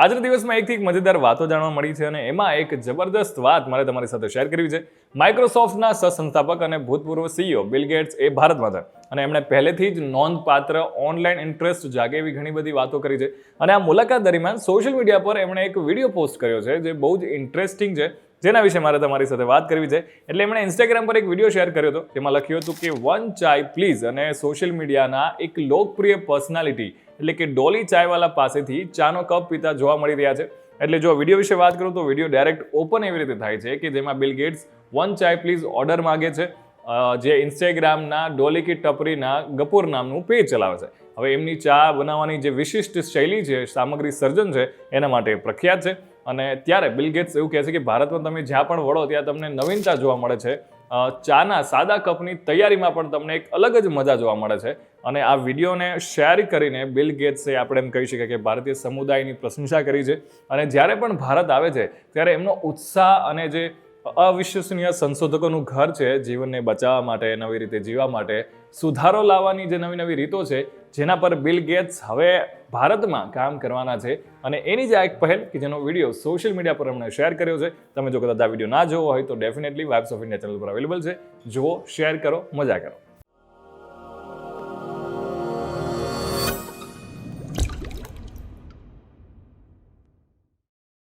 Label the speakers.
Speaker 1: આજના દિવસમાં એકથી એક મજેદાર વાતો જાણવા મળી છે અને એમાં એક જબરદસ્ત વાત મારે તમારી સાથે શેર કરવી છે. માઇક્રોસોફ્ટના સહસંસ્થાપક અને ભૂતપૂર્વ સીઈઓ બિલ ગેટ્સ એ ભારતમાં હતા અને એમણે પહેલેથી જ નોંધપાત્ર ઓનલાઈન ઇન્ટરેસ્ટ જાગે એવી ઘણી બધી વાતો કરી છે. અને આ મુલાકાત દરમિયાન સોશિયલ મીડિયા પર એમણે એક વિડીયો પોસ્ટ કર્યો છે જે બહુ જ ઇન્ટરેસ્ટિંગ છે, જેના વિશે મારે તમારી સાથે વાત કરવી છે. એટલે એમણે ઇન્સ્ટાગ્રામ પર એક વિડીયો શેર કર્યો હતો, તેમાં લખ્યું હતું કે વન ચાય પ્લીઝ, અને સોશિયલ મીડિયાના એક લોકપ્રિય પર્સનાલિટી એટલે કે ડોલી ચાયવાલા પાસેથી ચાનો કપ પીતા જોવા મળી રહ્યા છે. એટલે જો વિડીયો વિશે વાત કરું તો વિડીયો ડાયરેક્ટ ઓપન એવી રીતે થાય છે કે જેમાં બિલ ગેટ્સ વન ચાય પ્લીઝ ઓર્ડર માગે છે, જે ઇન્સ્ટાગ્રામના ડોલી કી ટપરીના ગપુર નામનું પેજ ચલાવે છે. હવે એમની ચા બનાવવાની જે વિશિષ્ટ શૈલી છે, સામગ્રી સર્જન છે, એના માટે પ્રખ્યાત છે. અને ત્યારે બિલ ગેટ્સ એવું કહે છે કે ભારતમાં તમે જ્યાં પણ વળો ત્યાં તમને નવીનતા જોવા મળે છે. ચાના સાદા કપની તૈયારીમાં પણ તમને એક અલગ જ મજા જોવા મળે છે. અને આ વિડીયોને શેર કરીને બિલ ગેટ્સે આપણે એમ કહી શકીએ કે ભારતીય સમુદાયની પ્રશંસા કરી છે. અને જ્યારે પણ ભારત આવે છે ત્યારે એમનો ઉત્સાહ અને જે અવિશ્વસનીય સંશોધકોનું ઘર છે, જીવનને બચાવવા માટે, નવી રીતે જીવવા માટે, સુધારો લાવવાની જે નવી નવી રીતો છે, જેના પર બિલ ગેટ્સ હવે ભારતમાં કામ કરવાના છે. અને એની જ આ એક પહેલ કે જેનો વિડીયો સોશિયલ મીડિયા પર એમણે શેર કર્યો છે. તમે જો કદાચ આ વિડીયો ના જોવો હોય તો definitely vibes of India channel પર અવેલેબલ છે. જુઓ, શેર કરો, મજા કરો.